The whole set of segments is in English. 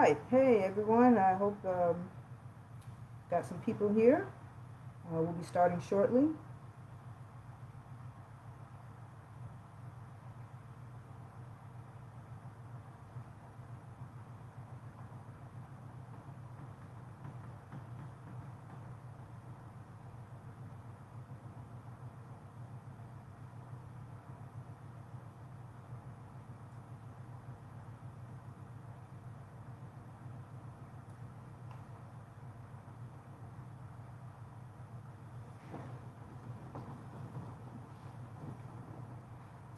right. Hey, everyone. I hope got some people here. We'll be starting shortly.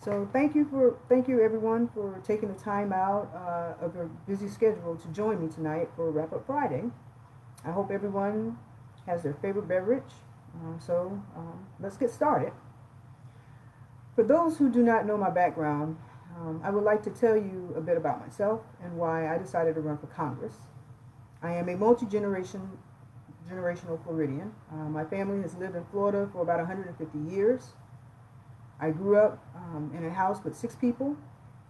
So thank you everyone for taking the time out of your busy schedule to join me tonight for Wrap Up Friday. I hope everyone has their favorite beverage. Let's get started. For those who do not know my background, I would like to tell you a bit about myself and why I decided to run for Congress. I am a generational Floridian. My family has lived in Florida for about 150 years. I grew up in a house with 6 people.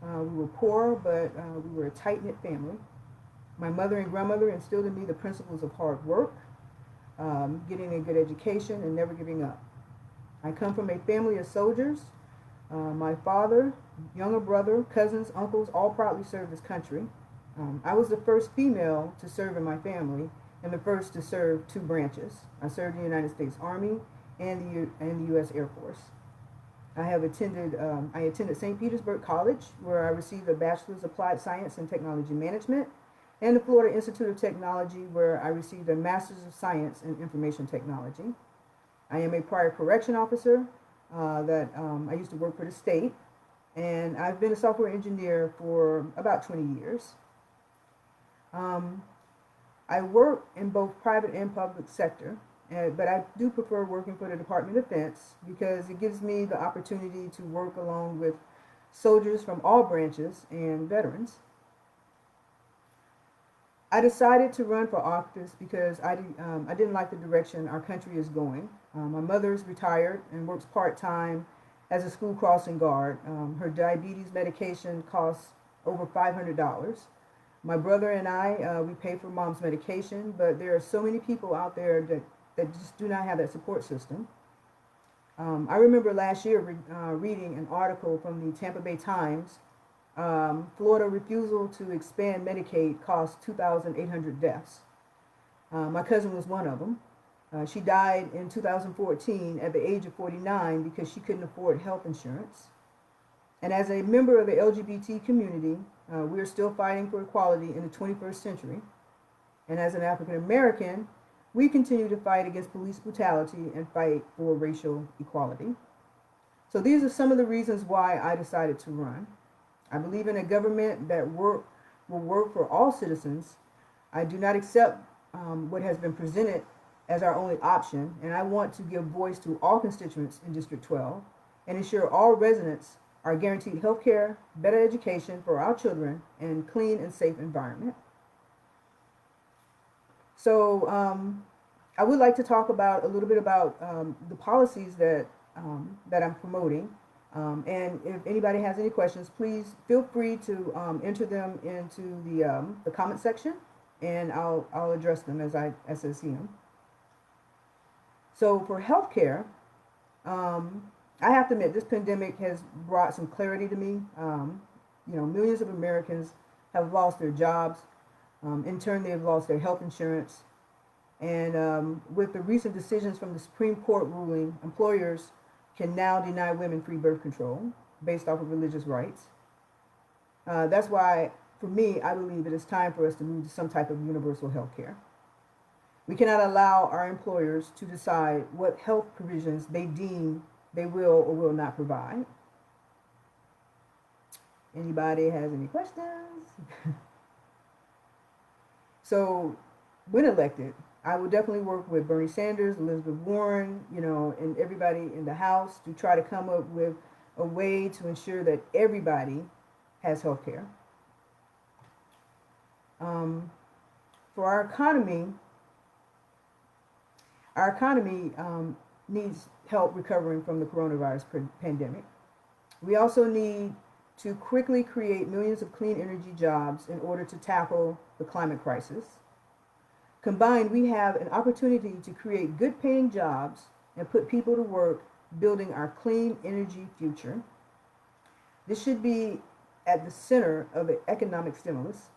We were poor, but we were a tight-knit family. My mother and grandmother instilled in me the principles of hard work, getting a good education, and never giving up. I come from a family of soldiers. My father, younger brother, cousins, uncles, all proudly served this country. I was the first female to serve in my family and the first to serve 2 branches. I served in the United States Army and the U.S. Air Force. I attended St. Petersburg College, where I received a Bachelor's of Applied Science and Technology Management, and the Florida Institute of Technology, where I received a Master's of Science in Information Technology. I am a prior correction officer I used to work for the state, and I've been a software engineer for about 20 years. I work in both private and public sector. But I do prefer working for the Department of Defense because it gives me the opportunity to work along with soldiers from all branches and veterans. I decided to run for office because I didn't like the direction our country is going. My mother's retired and works part-time as a school crossing guard. Her diabetes medication costs over $500. My brother and I, we pay for mom's medication, but there are so many people out there that just do not have that support system. I remember last year reading an article from the Tampa Bay Times. Florida refusal to expand Medicaid cost 2,800 deaths. My cousin was one of them. She died in 2014 at the age of 49 because she couldn't afford health insurance. And as a member of the LGBT community, we are still fighting for equality in the 21st century. And as an African American, we continue to fight against police brutality and fight for racial equality. So these are some of the reasons why I decided to run. I believe in a government that will work for all citizens. I do not accept what has been presented as our only option, and I want to give voice to all constituents in District 12 and ensure all residents are guaranteed health care, better education for our children, and clean and safe environment. So I would like to talk a little bit about the policies that I'm promoting. And if anybody has any questions, please feel free to enter them into the comment section, and I'll address them as I see them. So for healthcare, I have to admit this pandemic has brought some clarity to me. Millions of Americans have lost their jobs. In turn, they have lost their health insurance. And with the recent decisions from the Supreme Court ruling, employers can now deny women free birth control based off of religious rights. That's why, for me, I believe it is time for us to move to some type of universal health care. We cannot allow our employers to decide what health provisions they deem they will or will not provide. Anybody has any questions? So, when elected, I will definitely work with Bernie Sanders, Elizabeth Warren, and everybody in the House to try to come up with a way to ensure that everybody has health care. For our economy needs help recovering from the coronavirus pandemic. We also need to quickly create millions of clean energy jobs in order to tackle the climate crisis. Combined, we have an opportunity to create good paying jobs and put people to work building our clean energy future. This should be at the center of an economic stimulus.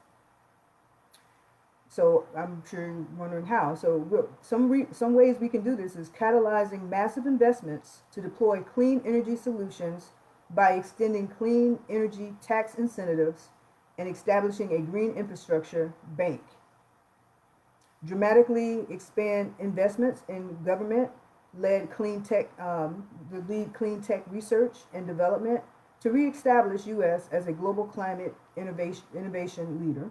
So I'm sure you're wondering how. So some ways we can do this is catalyzing massive investments to deploy clean energy solutions by extending clean energy tax incentives and establishing a green infrastructure bank. Dramatically expand investments in government-led clean tech, the lead clean tech research and development to reestablish U.S. as a global climate innovation leader,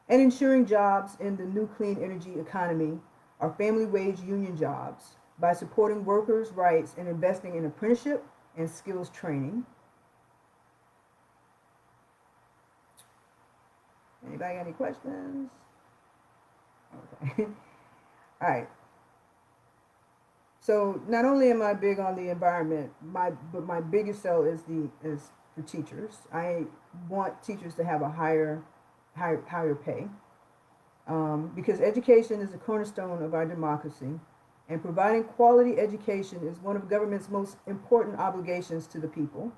and ensuring jobs in the new clean energy economy are family wage union jobs by supporting workers' rights and investing in apprenticeship and skills training. Anybody got any questions? Okay. All right. So not only am I big on the environment, but my biggest sell is for teachers. I want teachers to have a higher pay, because education is a cornerstone of our democracy, and providing quality education is one of government's most important obligations to the people.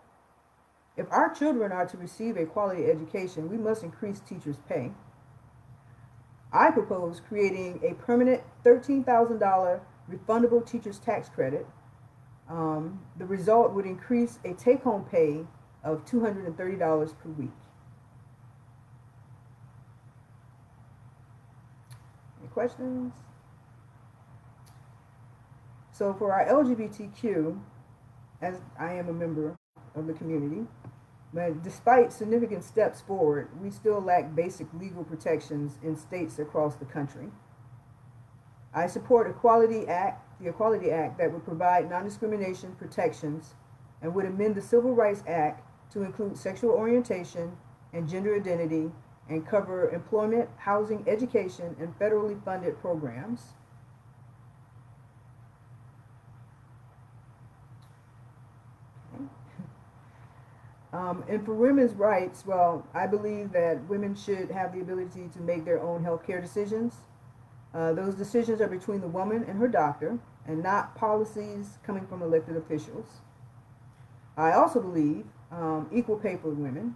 If our children are to receive a quality education, we must increase teachers' pay. I propose creating a permanent $13,000 refundable teacher's tax credit. The result would increase a take-home pay of $230 per week. Any questions? So for our LGBTQ, as I am a member of the community, but despite significant steps forward, we still lack basic legal protections in states across the country. I support the Equality Act that would provide non-discrimination protections and would amend the Civil Rights Act to include sexual orientation and gender identity and cover employment, housing, education, and federally funded programs. And for women's rights, well, I believe that women should have the ability to make their own healthcare decisions. Those decisions are between the woman and her doctor, and not policies coming from elected officials. I also believe equal pay for women.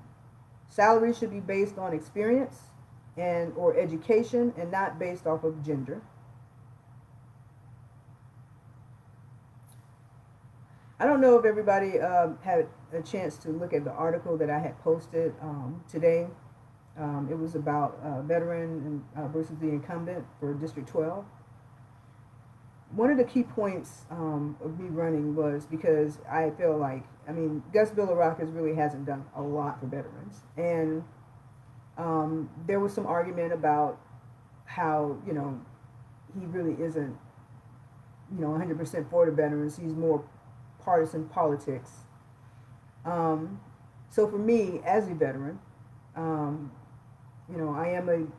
Salaries should be based on experience and or education, and not based off of gender. I don't know if everybody had a chance to look at the article that I had posted today. It was about veteran versus the incumbent for District 12. One of the key points of me running was because I feel like, Gus Billaracas really hasn't done a lot for veterans. And there was some argument about how, he really isn't, 100% for the veterans. He's more partisan politics. So for me, as a veteran, I am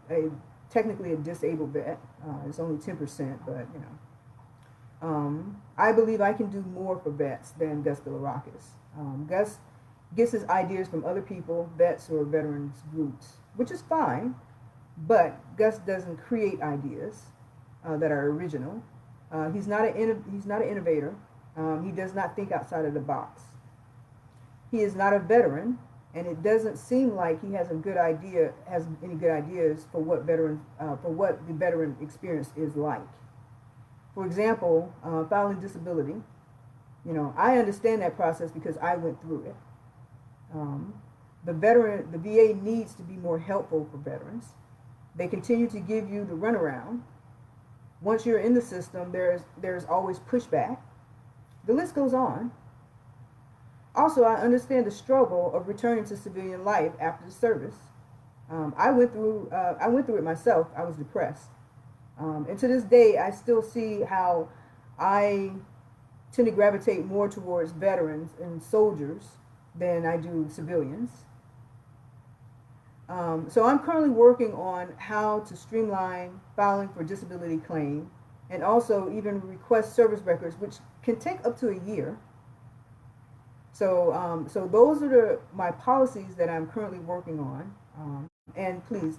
technically a disabled vet. It's only 10%, but I believe I can do more for vets than Gus Billaracas. Gus gets his ideas from other people, vets or veterans groups, which is fine, but Gus doesn't create ideas that are original. He's not an innovator. He does not think outside of the box. He is not a veteran, and it doesn't seem like he has any good ideas for what the veteran experience is like. For example, filing disability. I understand that process because I went through it. The VA needs to be more helpful for veterans. They continue to give you the runaround. Once you're in the system, there's always pushback. The list goes on. Also, I understand the struggle of returning to civilian life after the service. I went through it myself. I was depressed. And to this day, I still see how I tend to gravitate more towards veterans and soldiers than I do civilians. So I'm currently working on how to streamline filing for disability claim, and also even request service records, which can take up to a year. So those are my policies that I'm currently working on. And please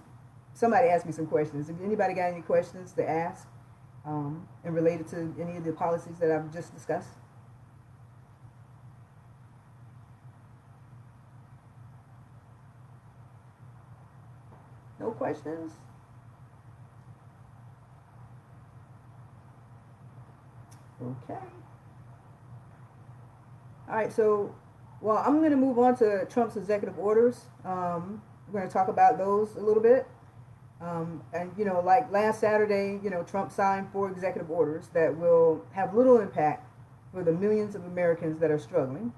somebody asked me some questions. If anybody got any questions to ask, and related to any of the policies that I've just discussed? No questions? Okay. All right, so, well, I'm going to move on to Trump's executive orders. We're going to talk about those a little bit. And, you know, like last Saturday, you know, Trump signed 4 executive orders that will have little impact for the millions of Americans that are struggling.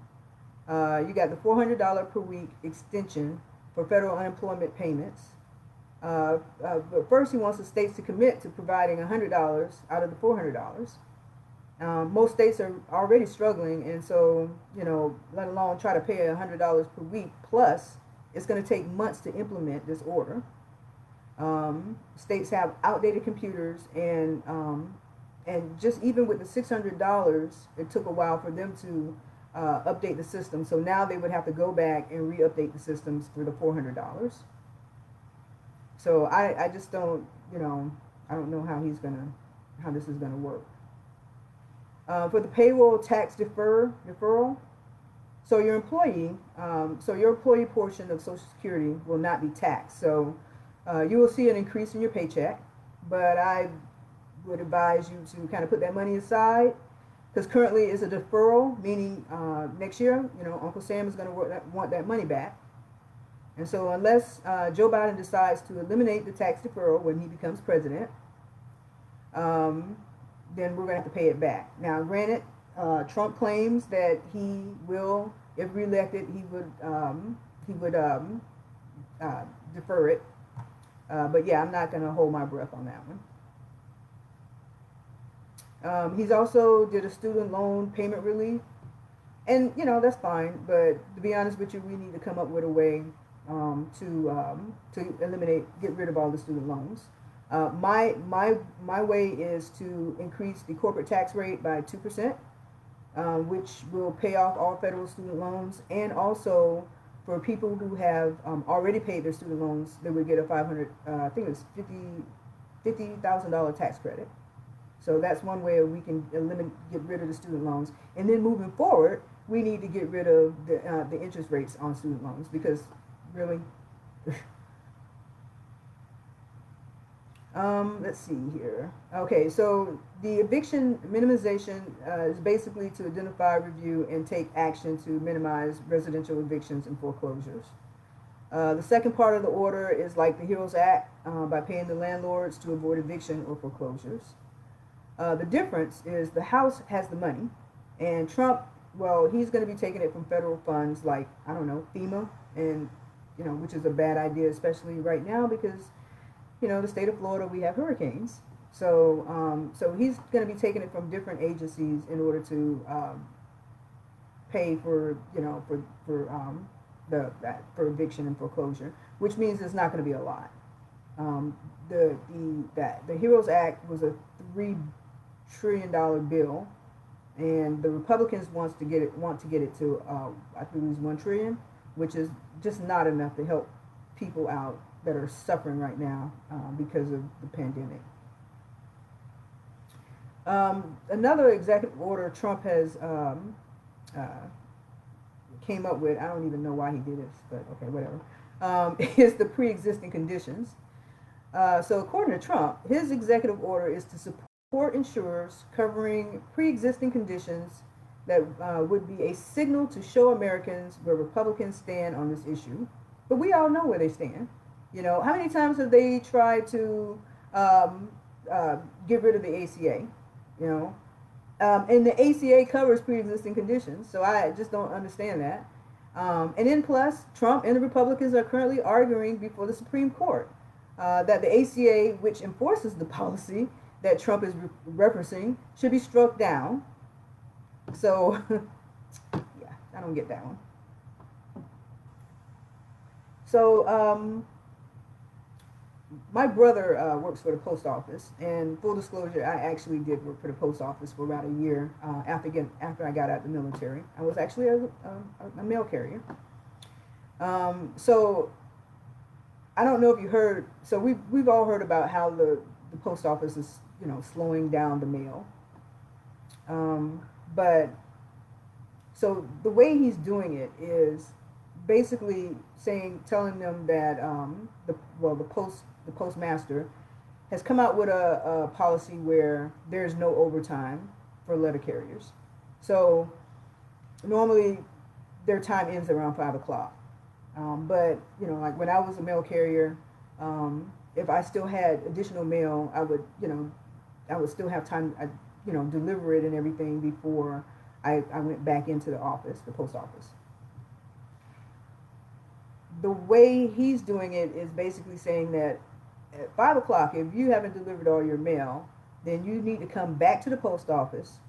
You got the $400 per week extension for federal unemployment payments. But first, he wants the states to commit to providing $100 out of the $400. Most states are already struggling, and so, you know, let alone try to pay $100 per week. Plus, it's going to take months to implement this order. States have outdated computers, and just even with the $600, it took a while for them to update the system. So now they would have to go back and re-update the systems for the $400. So I just don't, you know, I don't know how this is gonna work. For the payroll tax deferral, so your employee portion of Social Security will not be taxed. So you will see an increase in your paycheck, but I would advise you to kind of put that money aside, because currently it's a deferral, meaning next year, you know, Uncle Sam is going to want that money back. And so unless Joe Biden decides to eliminate the tax deferral when he becomes president, then we're going to have to pay it back. Now, granted, Trump claims that he will, if reelected, he would defer it. But yeah, I'm not going to hold my breath on that one. He's also did a student loan payment relief, and you know that's fine. But to be honest with you, we need to come up with a way to get rid of all the student loans. My way is to increase the corporate tax rate by 2%, which will pay off all federal student loans, and also for people who have already paid their student loans, they would get a $50,000 tax credit. So that's one way we can get rid of the student loans. And then moving forward, we need to get rid of the interest rates on student loans, because really, let's see here. Okay, so the eviction minimization is basically to identify, review, and take action to minimize residential evictions and foreclosures. The second part of the order is like the HEROES Act, by paying the landlords to avoid eviction or foreclosures. The difference is the House has the money, and Trump, well, he's going to be taking it from federal funds like, I don't know, FEMA, and, you know, which is a bad idea, especially right now because, you know, the state of Florida, we have hurricanes. So so he's going to be taking it from different agencies in order to pay for, you know, for eviction and foreclosure, which means it's not going to be a lot. The HEROES Act was a $3 trillion bill, and the Republicans want to get it to I think it was $1 trillion, which is just not enough to help people out that are suffering right now because of the pandemic. Another executive order Trump has came up with, I don't even know why he did this, but okay, whatever, is the pre-existing conditions. So according to Trump, his executive order is to support insurers covering pre-existing conditions that would be a signal to show Americans where Republicans stand on this issue. But we all know where they stand. You know, how many times have they tried to get rid of the ACA? You know, and the ACA covers pre-existing conditions, so I just don't understand that. And then plus, Trump and the Republicans are currently arguing before the Supreme Court that the ACA, which enforces the policy that Trump is referencing, should be struck down. So, yeah, I don't get that one. So, my brother works for the post office, and full disclosure, I actually did work for the post office for about a year after I got out of the military. I was actually a mail carrier. So I don't know if you heard. So we've all heard about how the post office is, you know, slowing down the mail. Um, but so the way he's doing it is basically telling them that the postmaster has come out with a policy where there's no overtime for letter carriers. So normally their time ends around 5 o'clock. But you know, like when I was a mail carrier, if I still had additional mail, I would still have time, deliver it and everything before I went back into the office, the post office. The way he's doing it is basically saying that at 5 o'clock, if you haven't delivered all your mail, then you need to come back to the post office,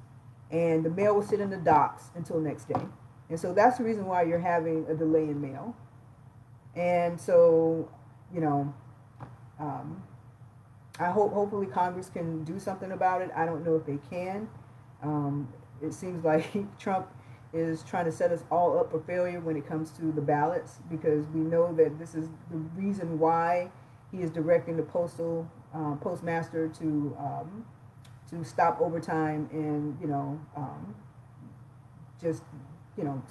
and the mail will sit in the docks until next day. And so that's the reason why you're having a delay in mail. And so, you know, um, hopefully Congress can do something about it. I don't know if they can. It seems like Trump is trying to set us all up for failure when it comes to the ballots, because we know that this is the reason why he is directing the postmaster to stop overtime and just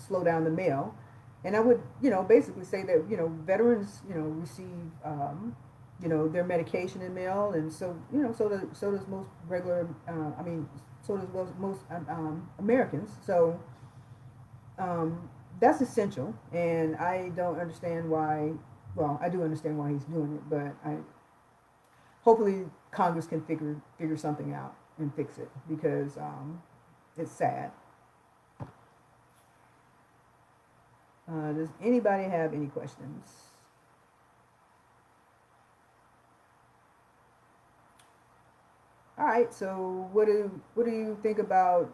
slow down the mail. And I would basically say that veterans receive their medication in mail, and so does most regular so does most Americans. So that's essential, and I don't understand why. Well, I do understand why he's doing it, but hopefully Congress can figure something out and fix it, because it's sad. Does anybody have any questions? All right. So what do you think about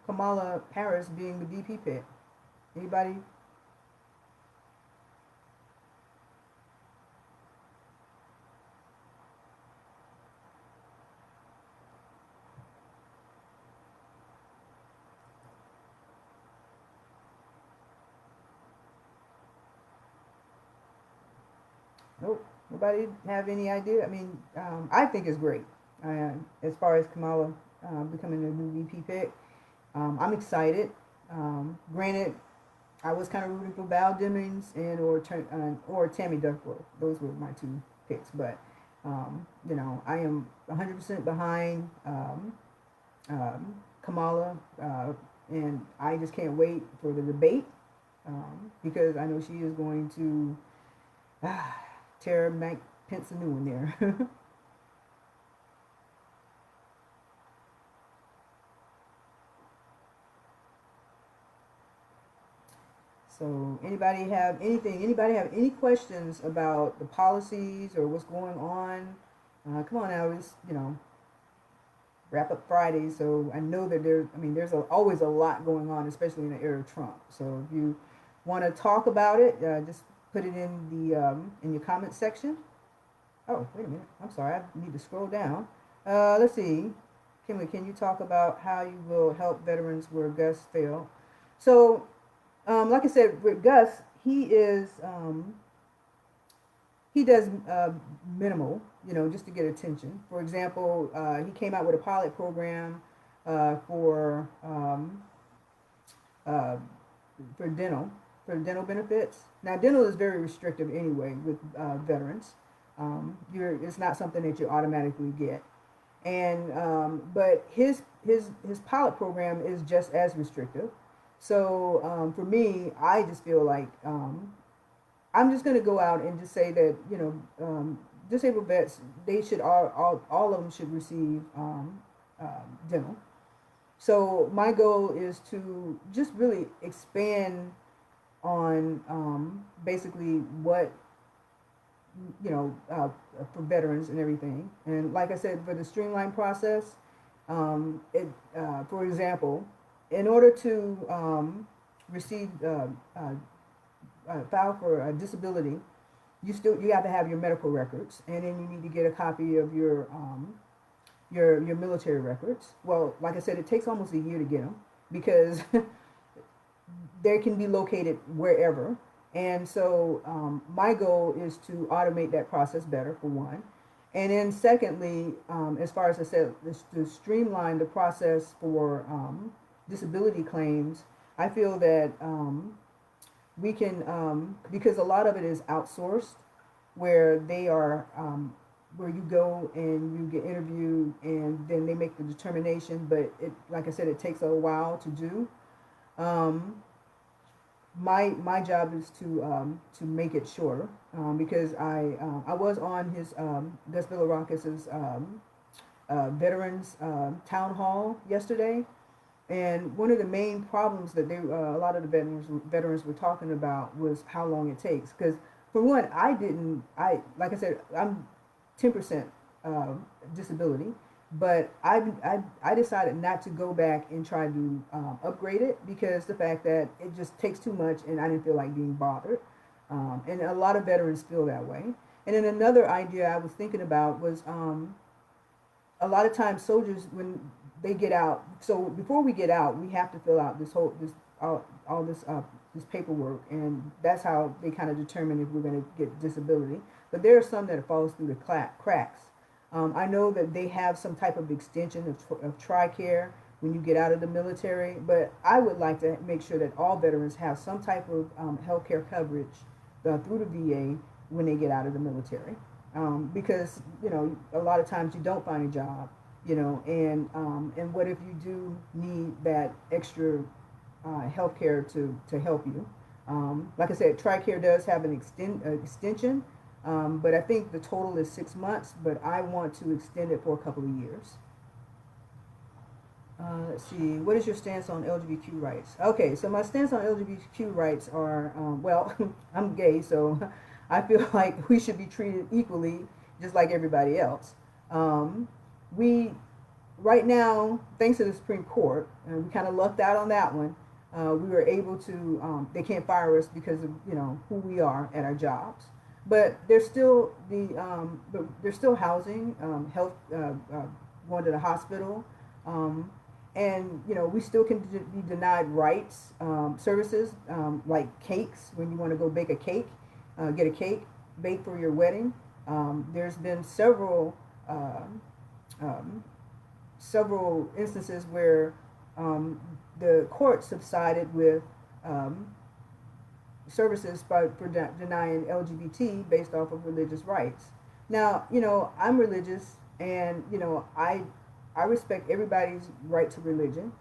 Kamala Harris being the VP pick? Anybody? Nope. Nobody have any idea? I mean, I think it's great. As far as Kamala becoming the new VP pick, I'm excited. Granted, I was kind of rooting for Val Demings or Tammy Duckworth. Those were my two picks. But I am 100% behind Kamala, and I just can't wait for the debate, because I know she is going to tear Mike Pence a new one there. So anybody have anything? Anybody have any questions about the policies or what's going on? Come on now, it's wrap up Friday. So I know that there's always a lot going on, especially in the era of Trump. So if you want to talk about it, just put it in your comment section. Oh, wait a minute. I'm sorry. I need to scroll down. Let's see. Kimberly, can you talk about how you will help veterans where Gus failed? So, like I said, with Gus, he does minimal, just to get attention. For example, he came out with a pilot program for dental benefits. Now, dental is very restrictive anyway with veterans. It's not something that you automatically get, and but his pilot program is just as restrictive. So for me, I just feel like I'm just going to go out and just say that disabled vets, they should all of them should receive dental. So my goal is to just really expand on basically what for veterans and everything. And like I said, for the streamline process, for example, in order to receive file for a disability, you have to have your medical records, and then you need to get a copy of your military records. Well, like I said, it takes almost a year to get them, because they can be located wherever, And so my goal is to automate that process better, for one. And then secondly, as far as I said, to streamline the process for disability claims, I feel that we can, because a lot of it is outsourced, where they are, where you go and you get interviewed and then they make the determination, but it, like I said, it takes a while to do. Um, my job is to make it shorter, because I was on his Gus Villaracas's veterans town hall yesterday, and one of the main problems that they a lot of the veterans were talking about was how long it takes. Because for one, I like I said, I'm 10% disability, but I decided not to go back and try to upgrade it, because the fact that it just takes too much and I didn't feel like being bothered. And a lot of veterans feel that way. And then another idea I was thinking about was a lot of times soldiers, when they get out, so before we get out, we have to fill out all this paperwork, and that's how they kind of determine if we're going to get disability. But there are some that falls through the cracks. I know that they have some type of extension of TRICARE when you get out of the military, but I would like to make sure that all veterans have some type of health care coverage through the VA when they get out of the military. Because, a lot of times you don't find a job, and what if you do need that extra health care to help you? Like I said, TRICARE does have an extension. But I think the total is 6 months, but I want to extend it for a couple of years. Let's see, what is your stance on LGBTQ rights? Okay, so my stance on LGBTQ rights are, well, I'm gay, so I feel like we should be treated equally, just like everybody else. We, right now, thanks to the Supreme Court, and we kind of lucked out on that one, we were able to, they can't fire us because of, who we are at our jobs. But there's still housing, health, going to the hospital, and we still can be denied rights, services, like cakes. When you want to go bake a cake, get a cake, bake for your wedding. There's been several instances where the courts have sided with services for denying LGBT based off of religious rights. Now, I'm religious, and I respect everybody's right to religion,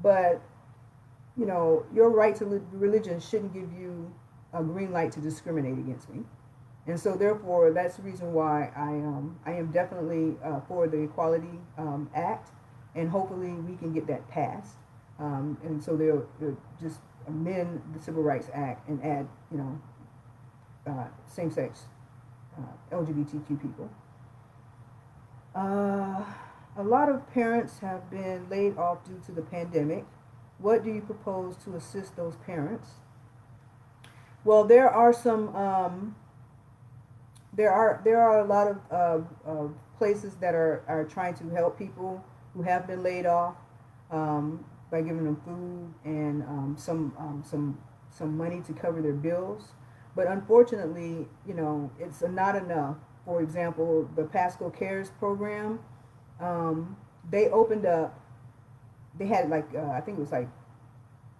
but your right to religion shouldn't give you a green light to discriminate against me. And so therefore, that's the reason why I am definitely for the Equality Act, and hopefully we can get that passed. And so they'll just amend the Civil Rights Act and add, same-sex LGBTQ people. A lot of parents have been laid off due to the pandemic. What do you propose to assist those parents? Well, there are some. There are a lot of places that are trying to help people who have been laid off. By giving them food and some money to cover their bills. But unfortunately, it's not enough. For example, the Pasco Cares program, they opened up, they had I think it was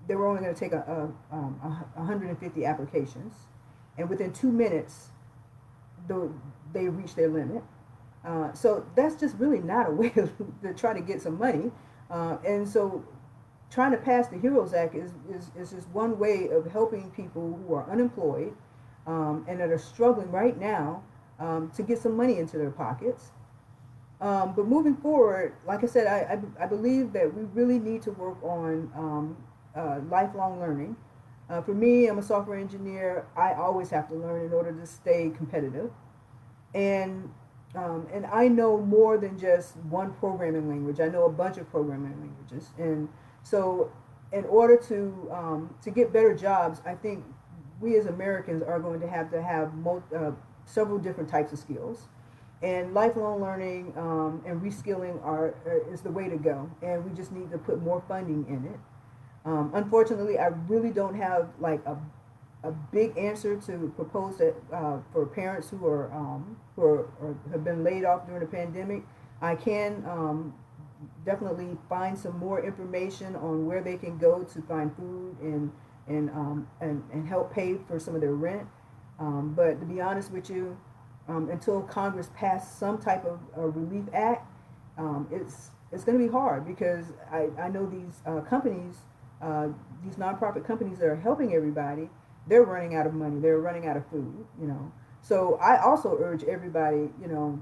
they were only going to take 150 applications. And within 2 minutes, they reached their limit. So that's just really not a way to try to get some money. And so trying to pass the HEROES Act is just one way of helping people who are unemployed and that are struggling right now to get some money into their pockets. But moving forward, like I said, I believe that we really need to work on lifelong learning. For me, I'm a software engineer. I always have to learn in order to stay competitive. And I know more than just one programming language. I know a bunch of programming languages. And so in order to get better jobs, I think we as Americans are going to have several different types of skills. And lifelong learning and reskilling is the way to go. And we just need to put more funding in it. Unfortunately, I really don't have a big answer to propose that for parents who are or have been laid off during the pandemic. I can definitely find some more information on where they can go to find food and help pay for some of their rent. But to be honest with you, until Congress passed some type of relief act, it's going to be hard because I know these companies, these nonprofit companies that are helping everybody, they're running out of money. They're running out of food, you know. So I also urge everybody, you know,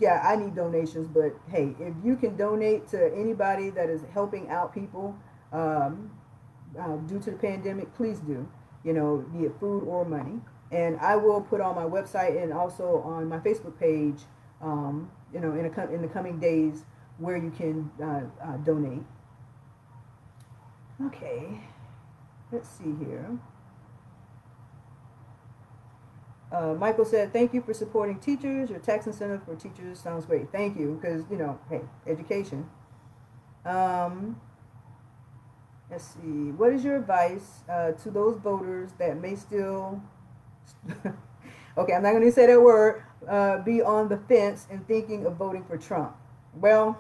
yeah, I need donations, but hey, if you can donate to anybody that is helping out people due to the pandemic, please do, you know, be it food or money. And I will put on my website and also on my Facebook page, you know, in the coming days where you can donate. Okay, let's see here. Michael said, thank you for supporting teachers. Your tax incentive for teachers sounds great. Thank you, because, you know, hey, education. Let's see. What is your advice to those voters that may still, okay, I'm not going to say that word, be on the fence and thinking of voting for Trump? Well,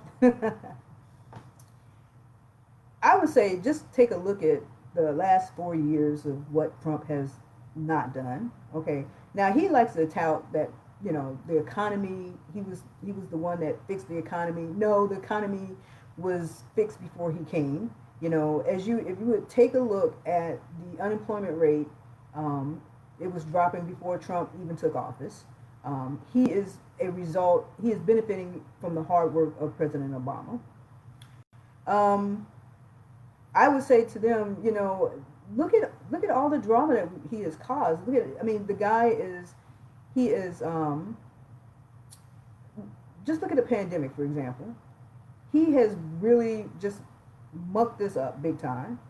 I would say just take a look at the last 4 years of what Trump has not done. Okay, now he likes to tout that, you know, the economy. He was the one that fixed the economy. No, the economy was fixed before he came. You know, if you would take a look at the unemployment rate, it was dropping before Trump even took office. He is a result. He is benefiting from the hard work of President Obama. I would say to them, you know, look at all the drama that he has caused. Look at, I mean, the guy is, he is, just look at the pandemic, for example. He has really just mucked this up big time.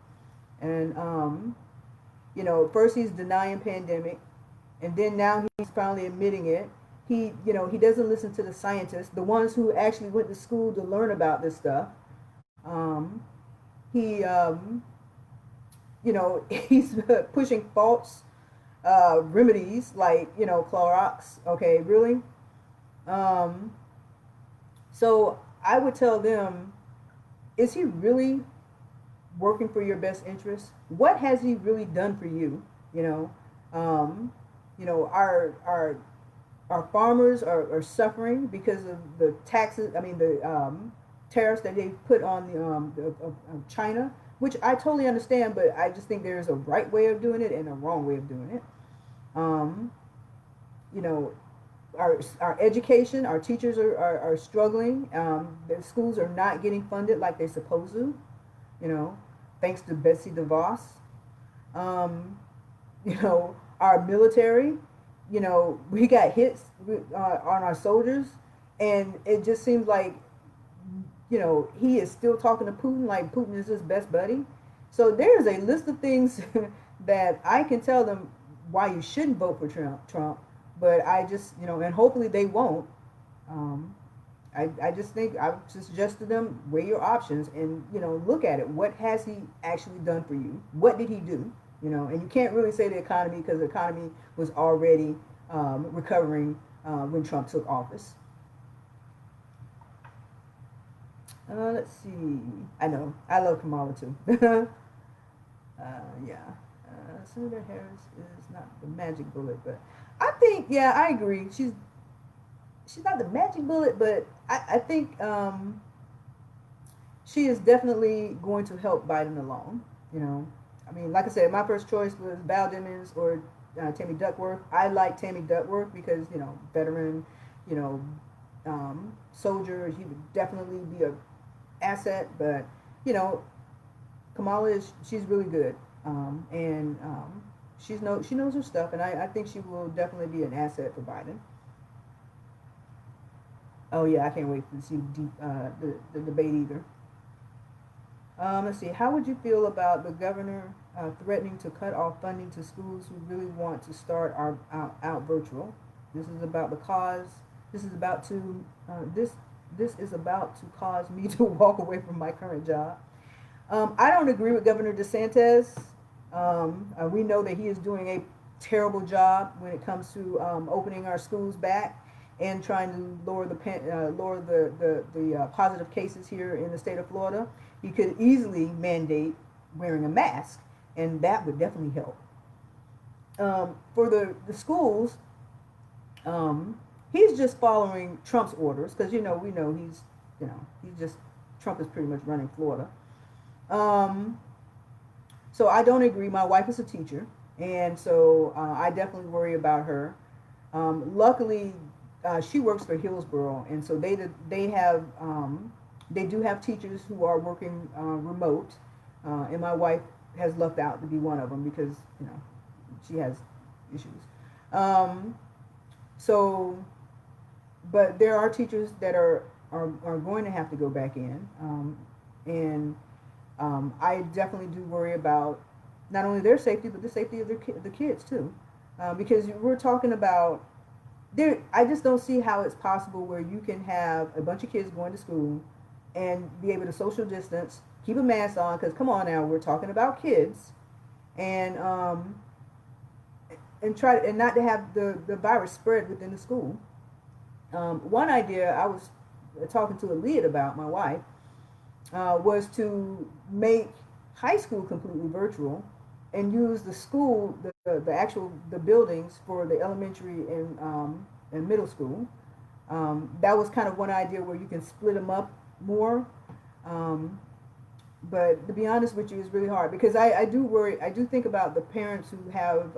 And, you know, first he's denying pandemic, and then now he's finally admitting it. He, you know, he doesn't listen to the scientists, the ones who actually went to school to learn about this stuff. He, you know, he's pushing false remedies like, you know, Clorox. Okay, really? So I would tell them, is he really working for your best interest? What has he really done for you? You know, our farmers are suffering because of the taxes. I mean, the tariffs that they put on the China, which I totally understand, but I just think there's a right way of doing it and a wrong way of doing it. You know, our education, our teachers are struggling. The schools are not getting funded like they're supposed to, you know, thanks to Betsy DeVos. You know, our military, you know, we got hits on our soldiers, and it just seems like, you know, he is still talking to Putin like Putin is his best buddy. So there's a list of things that I can tell them why you shouldn't vote for Trump, but I just, you know, and hopefully they won't. I just think I would suggest to them, weigh your options and, you know, look at it. What has he actually done for you? What did he do? You know, and you can't really say the economy because the economy was already recovering when Trump took office. Let's see. I know. I love Kamala too. Yeah. Senator Harris is not the magic bullet, but I think, yeah, I agree. She's not the magic bullet, but I think she is definitely going to help Biden along. You know, I mean, like I said, my first choice was Val Demings or Tammy Duckworth. I like Tammy Duckworth because, you know, veteran, you know, soldier. He would definitely be a asset, but, you know, Kamala she's really good, and she knows her stuff, and I think she will definitely be an asset for Biden. Oh yeah, I can't wait to see the debate either. Let's see. How would you feel about the governor threatening to cut off funding to schools who really want to start out virtual? This is about the cause. This is about to this is about to cause me to walk away from my current job. I don't agree with Governor DeSantis. We know that he is doing a terrible job when it comes to opening our schools back and trying to lower the positive cases here in the state of Florida. He could easily mandate wearing a mask, and that would definitely help. For the schools, he's just following Trump's orders because we know he's just Trump is pretty much running Florida. Um, so I don't agree. My wife is a teacher, and so I definitely worry about her. Luckily, she works for Hillsborough, and so they do have teachers who are working remote, and my wife has lucked out to be one of them because she has issues. Um, so, but there are teachers that are going to have to go back in, and I definitely do worry about not only their safety but the safety of the kids too, because we're talking about there. I just don't see how it's possible where you can have a bunch of kids going to school and be able to social distance, keep a mask on. Because come on now, we're talking about kids, and and not to have the virus spread within the school. One idea I was talking to Aaliyah about, my wife, was to make high school completely virtual and use the school, the actual the buildings for the elementary and middle school. That was kind of one idea where you can split them up more. Um, but to be honest with you, it's really hard because I do worry. I do think about the parents who have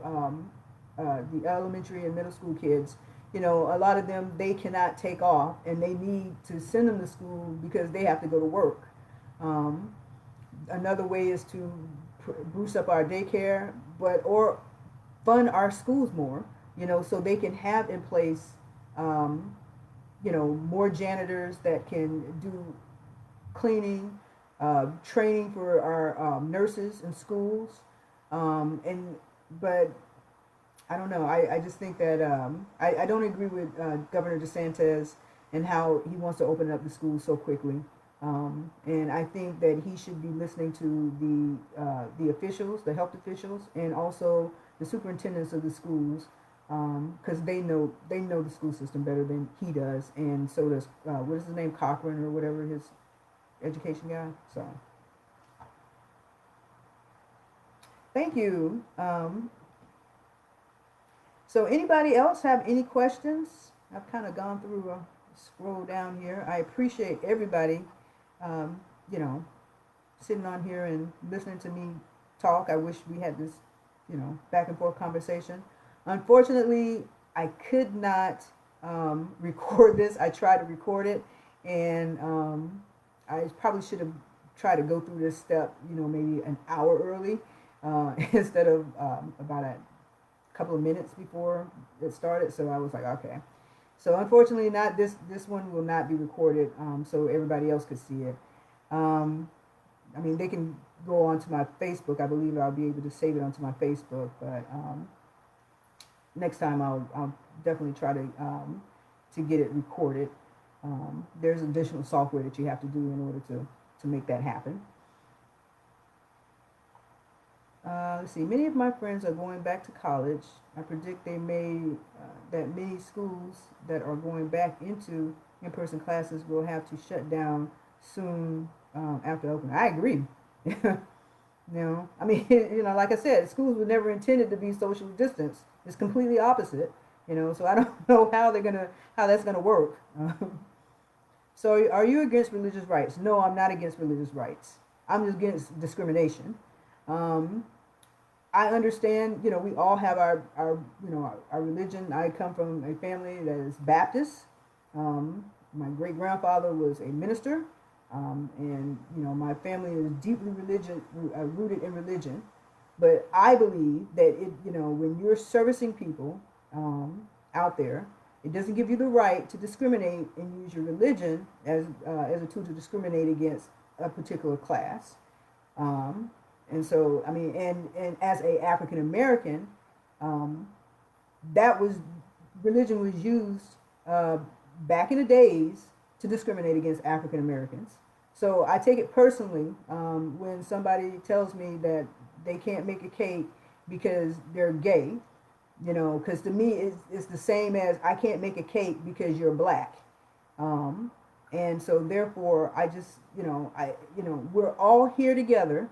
the elementary and middle school kids. A lot of them, they cannot take off and they need to send them to school because they have to go to work. Um, Another way is to boost up our daycare, or fund our schools more, so they can have in place, more janitors that can do cleaning, training for our nurses in schools, and but I don't know. I just think that I don't agree with Governor DeSantis and how he wants to open up the schools so quickly. And I think that he should be listening to the officials, the health officials, and also the superintendents of the schools, because they know the school system better than he does, and so does what is his name, Cochran or whatever, his education guy. So thank you. So anybody else have any questions? I've kind of gone through a scroll down here. I appreciate everybody, um, you know, sitting on here and listening to me talk. I wish we had this, back and forth conversation. Unfortunately, I could not record this. I tried to record it, and I probably should have tried to go through this step, maybe an hour early, instead of about a couple of minutes before it started. So I was like, okay. So unfortunately, not this one will not be recorded, so everybody else could see it. I mean, they can go onto my Facebook. I believe I'll be able to save it onto my Facebook, but next time I'll definitely try to get it recorded. There's additional software that you have to do in order to make that happen. Let's see. Many of my friends are going back to college. I predict that many schools that are going back into in-person classes will have to shut down soon after opening. I agree. I mean, like I said, schools were never intended to be socially distanced. It's completely opposite. So I don't know how that's gonna work. So, are you against religious rights? No, I'm not against religious rights. I'm just against discrimination. I understand, we all have our religion. I come from a family that is Baptist. My great grandfather was a minister, and my family is deeply rooted in religion. But I believe that when you're servicing people out there, it doesn't give you the right to discriminate and use your religion as a tool to discriminate against a particular class. And so, I mean, and as a African American, that was religion was used back in the days to discriminate against African Americans. So I take it personally when somebody tells me that they can't make a cake because they're gay, because to me it's the same as I can't make a cake because you're black. Um, and so therefore I just, we're all here together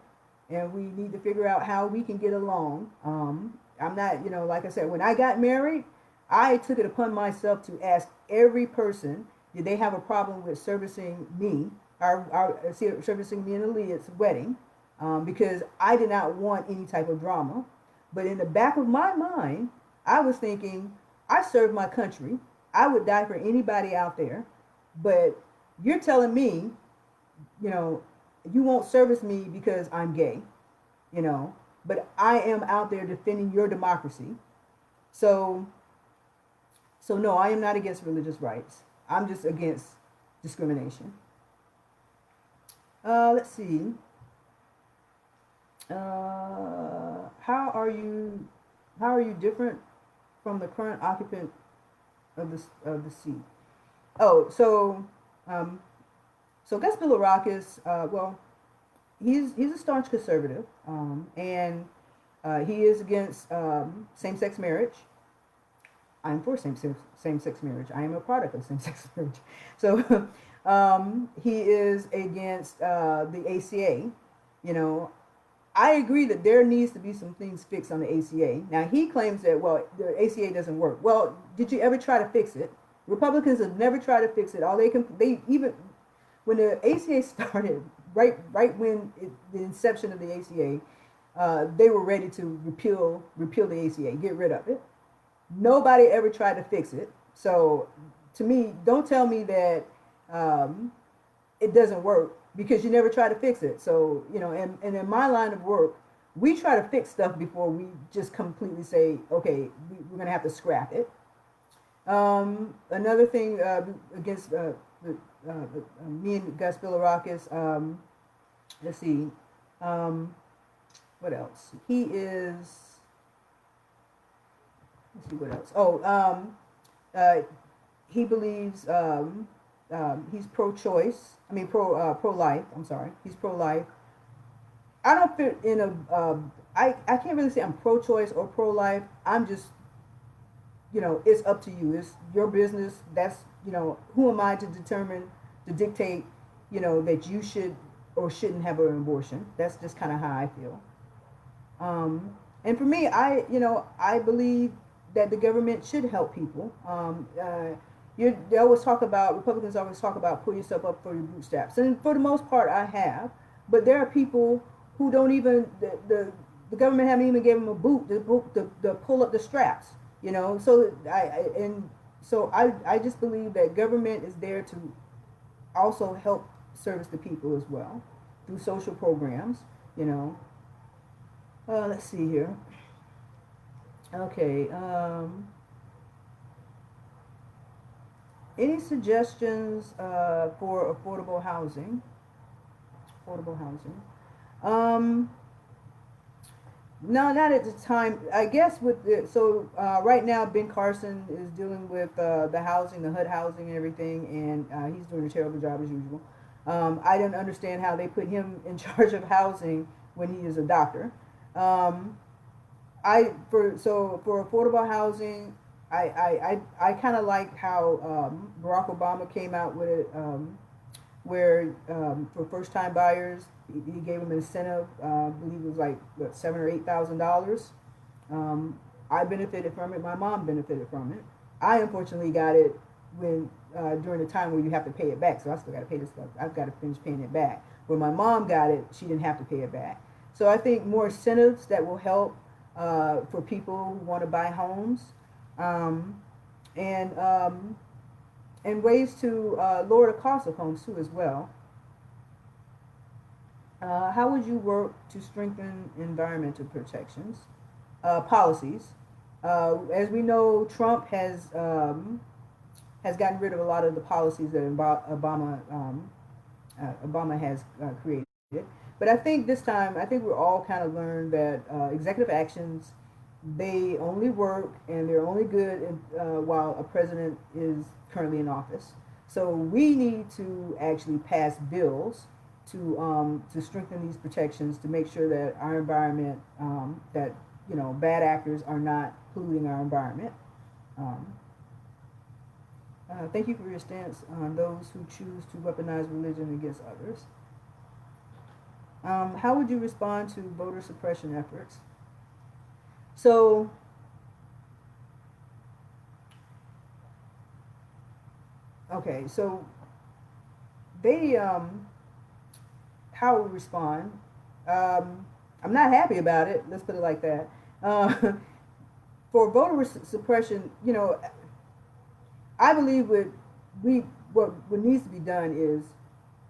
and we need to figure out how we can get along. I'm not, like I said, when I got married, I took it upon myself to ask every person, did they have a problem with servicing me, servicing me and Aaliyah's wedding, because I did not want any type of drama. But in the back of my mind, I was thinking, I serve my country. I would die for anybody out there. But you're telling me, you know, you won't service me because I'm gay, but I am out there defending your democracy. So, so no, I am not against religious rights. I'm just against discrimination. Let's see. How are you different from the current occupant of the seat? Oh, um, so Gus Bilirakis, well, he's a staunch conservative, and he is against same-sex marriage. I'm for same-sex marriage. I am a product of same-sex marriage. So he is against the ACA. I agree that there needs to be some things fixed on the ACA. Now he claims that, well, the ACA doesn't work. Well, did you ever try to fix it? Republicans have never tried to fix it. They even when the ACA started, right when the inception of the ACA, they were ready to repeal the ACA, get rid of it. Nobody ever tried to fix it. So to me, don't tell me that it doesn't work because you never try to fix it. So, and in my line of work, we try to fix stuff before we just completely say, okay, we're going to have to scrap it. Another thing against me and Gus Bilirakis, let's see, what else? Let's see what else. He believes he's pro-choice. I mean, pro-life. I'm sorry. He's pro-life. I don't fit in I can't really say I'm pro-choice or pro-life. I'm just, it's up to you. It's your business. That's, who am I to dictate, that you should or shouldn't have an abortion. That's just kind of how I feel. And for me, I believe that the government should help people. Republicans always talk about pull yourself up for your bootstraps. And for the most part, I have. But there are people who don't even, the government haven't even given them a boot to pull up the straps, So I just believe that government is there to also help service the people as well through social programs, Let's see here. Okay. Any suggestions for affordable housing? No, not at the time. I guess right now Ben Carson is dealing with the housing, the HUD housing and everything, and he's doing a terrible job as usual. I don't understand how they put him in charge of housing when he is a doctor. For affordable housing, I kind of like how Barack Obama came out with it, where for first-time buyers, he gave them an incentive. I believe it was like $7,000 or $8,000. I benefited from it. My mom benefited from it. I unfortunately got it during the time where you have to pay it back. So I still got to pay this stuff. I've got to finish paying it back. When my mom got it, she didn't have to pay it back. So I think more incentives that will help for people who want to buy homes, and ways to lower the cost of homes too as well. How would you work to strengthen environmental protections? Policies. As we know, Trump has gotten rid of a lot of the policies that Obama has created. But I think this time, we're all kind of learned that executive actions, they only work and they're only good while a president is currently in office. So we need to actually pass bills to strengthen these protections to make sure that our environment, that bad actors are not polluting our environment. Thank you for your stance on those who choose to weaponize religion against others. How would you respond to voter suppression efforts? So, okay, so they, how we respond, I'm not happy about it, let's put it like that. For voter suppression, I believe what needs to be done is,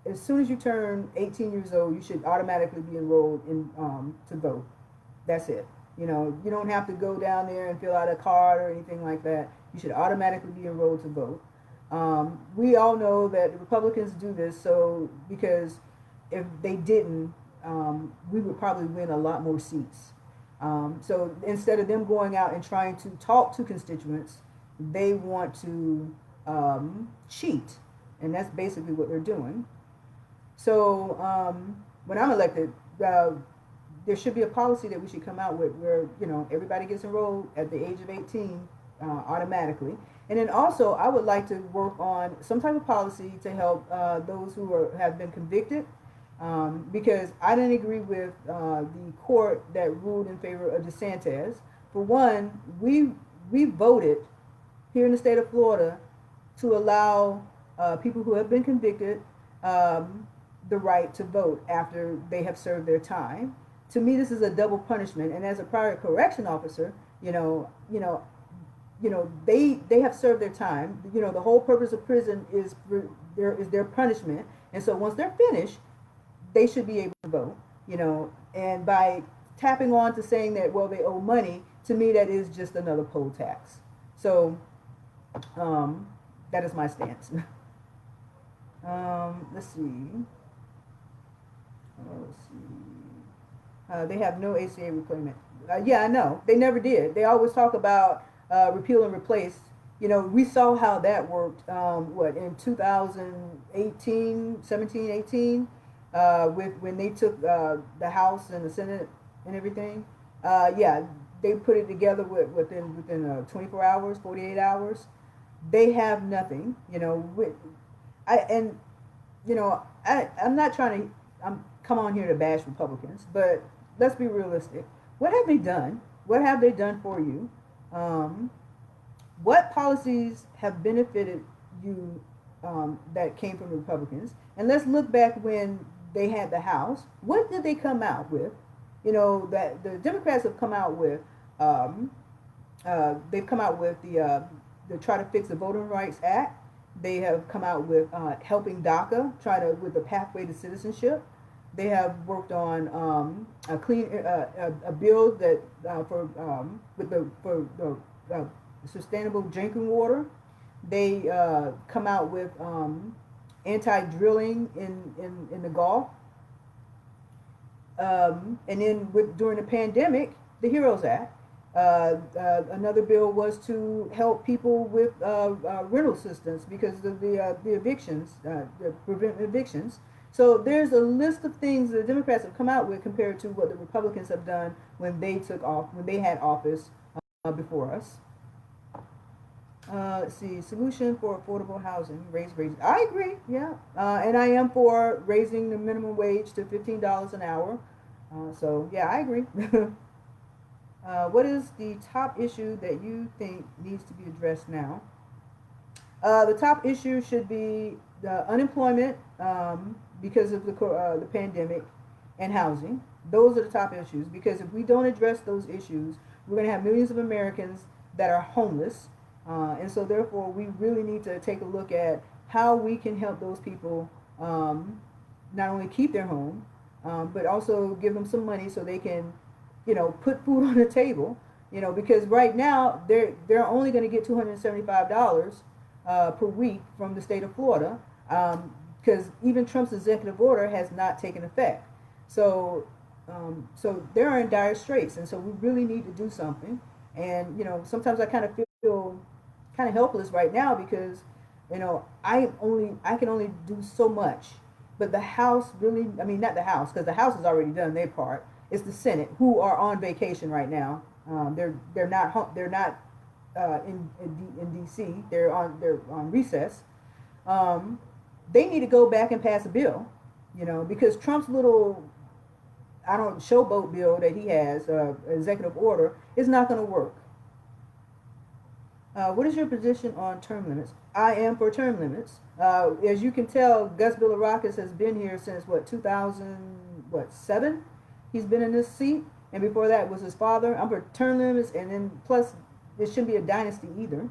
as soon as you turn 18 years old, you should automatically be enrolled in to vote. That's it. You don't have to go down there and fill out a card or anything like that. You should automatically be enrolled to vote. We all know that the Republicans do this, so because if they didn't, we would probably win a lot more seats. So instead of them going out and trying to talk to constituents, they want to cheat, and that's basically what they're doing. So when I'm elected, there should be a policy that we should come out with where everybody gets enrolled at the age of 18 automatically. And then also, I would like to work on some type of policy to help those who have been convicted, because I didn't agree with the court that ruled in favor of DeSantis. For one, we voted here in the state of Florida to allow people who have been convicted the right to vote after they have served their time. To me, this is a double punishment. And as a prior correction officer, they have served their time. The whole purpose of prison is their punishment. And so once they're finished, they should be able to vote. And by tapping on to saying that, well, they owe money, to me that is just another poll tax. So that is my stance. Let's see. They have no ACA reclaimment. Yeah, I know. They never did. They always talk about repeal and replace. We saw how that worked, in 2018, 17, 18, when they took the House and the Senate and everything. Yeah, they put it together within 24 hours, 48 hours. They have nothing, I'm not trying to come on here to bash Republicans, but let's be realistic. What have they done? What have they done for you? What policies have benefited you that came from the Republicans? And let's look back when they had the House. What did they come out with? That the Democrats have come out with. They've come out with the try to fix the Voting Rights Act. They have come out with helping DACA, with the pathway to citizenship. They have worked on a bill that for sustainable drinking water. They come out with anti-drilling in the Gulf. And then during the pandemic, the HEROES Act. Another bill was to help people with rental assistance because of the evictions, prevent evictions. So there's a list of things the Democrats have come out with compared to what the Republicans have done when they had office before us. Let's see, solution for affordable housing, raise wages. I agree, yeah. And I am for raising the minimum wage to $15 an hour. So yeah, I agree. What is the top issue that you think needs to be addressed now? The top issue should be the unemployment because of the pandemic and housing. Those are the top issues, because if we don't address those issues, we're going to have millions of Americans that are homeless. And so therefore, we really need to take a look at how we can help those people not only keep their home, but also give them some money so they can put food on the table, because right now they're only going to get $275 per week from the state of Florida, because even Trump's executive order has not taken effect. So they're in dire straits, and so we really need to do something. And sometimes I kind of feel kind of helpless right now because I can only do so much, But the House really, I mean, not the House, because the House has already done their part. It's the Senate who are on vacation right now. They're not in D.C. They're on recess. Um, they need to go back and pass a bill, because Trump's little showboat bill that he has, executive order, is not going to work. What is your position on term limits? I am for term limits. As you can tell, Gus Billirakis has been here since 2007. He's been in this seat, and before that was his father. I'm for term limits, and then plus it shouldn't be a dynasty either.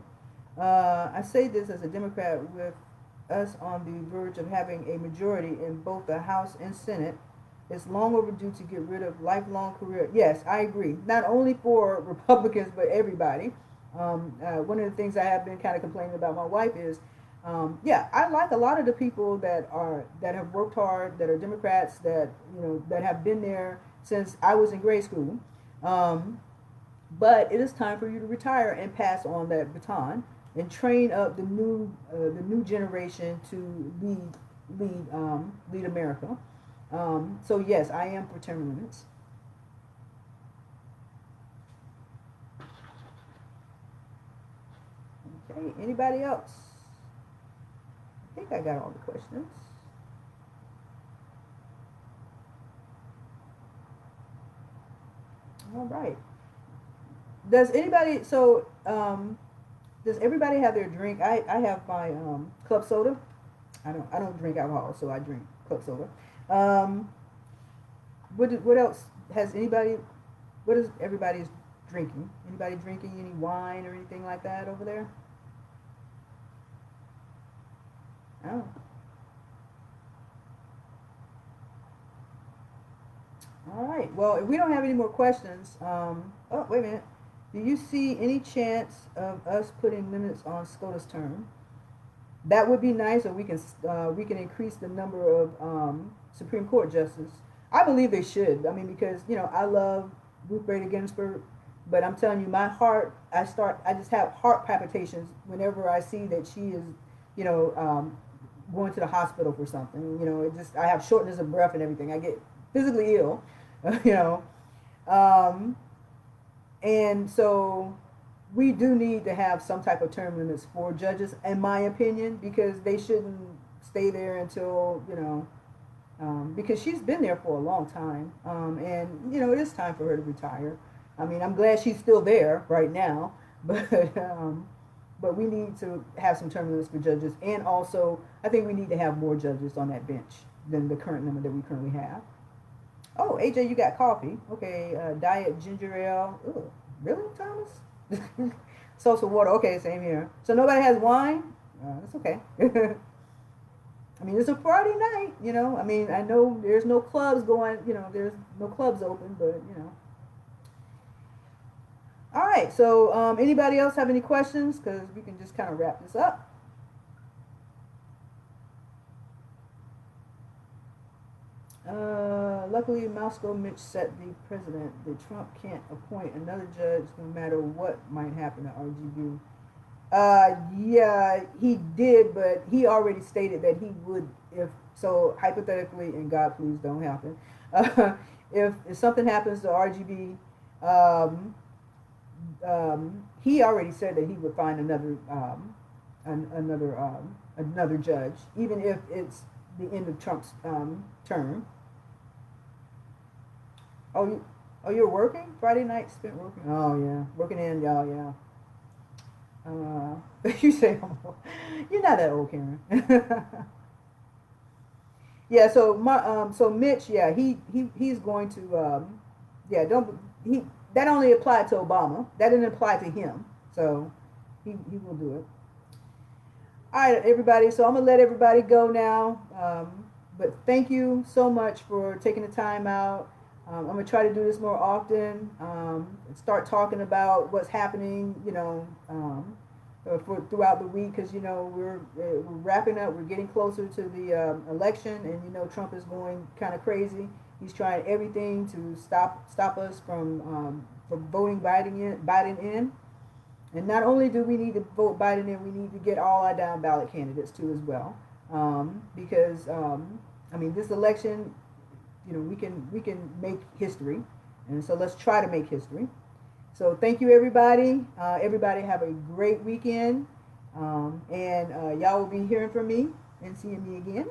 I say this as a Democrat, with us on the verge of having a majority in both the House and Senate. It's long overdue to get rid of lifelong career. Yes, I agree. Not only for Republicans, but everybody. One of the things I have been kind of complaining about my wife is, I like a lot of the people that have worked hard, that are Democrats, that have been there since I was in grade school. But it is time for you to retire and pass on that baton and train up the new generation to lead America. So yes, I am for term limits. Okay, anybody else? I think I got all the questions. All right. Does everybody have their drink? I have my club soda. I don't drink alcohol, so I drink club soda. What else has anybody? What is everybody's drinking? Anybody drinking any wine or anything like that over there? Oh. All right. Well, if we don't have any more questions, oh, wait a minute. Do you see any chance of us putting limits on SCOTUS term? That would be nice, or we can increase the number of Supreme Court justices. I believe they should. I mean, because I love Ruth Bader Ginsburg, but I'm telling you, my heart, I just have heart palpitations whenever I see that she is, going to the hospital for something. I have shortness of breath and everything. I get physically ill, you know. And so we do need to have some type of term limits for judges, in my opinion, because they shouldn't stay there until, because she's been there for a long time. And, it is time for her to retire. I mean, I'm glad she's still there right now, but we need to have some term limits for judges. And also, I think we need to have more judges on that bench than the current number that we currently have. Oh, AJ, you got coffee. Okay, diet ginger ale. Ooh, really, Thomas? Salsa water. Okay, same here. So nobody has wine? That's okay. I mean, it's a Friday night, I mean, I know there's no clubs going, there's no clubs open, but, All right, so anybody else have any questions? Because we can just kind of wrap this up. Luckily, Moscow Mitch set the president that Trump can't appoint another judge no matter what might happen to RGB. Yeah, he did, but he already stated that he would, if so, hypothetically, and God please don't happen, if something happens to RGB, he already said that he would find another judge, even if it's the end of Trump's term. You're working? Friday night spent working? Oh, yeah. Working in, yeah. You say, you're not that old, Karen. Yeah, so Mitch, yeah, he's going to, that only applied to Obama. That didn't apply to him. So he will do it. All right, everybody. So I'm going to let everybody go now. But thank you so much for taking the time out. I'm going to try to do this more often. Start talking about what's happening, throughout the week, because, we're wrapping up. We're getting closer to the election, and, Trump is going kind of crazy. He's trying everything to stop us from voting Biden in. And not only do we need to vote Biden in, we need to get all our down ballot candidates too as well, because I mean, this election, you know, we can make history, and so let's try to make history. So thank you, everybody. Everybody have a great weekend, and y'all will be hearing from me and seeing me again.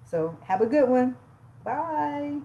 So have a good one. Bye.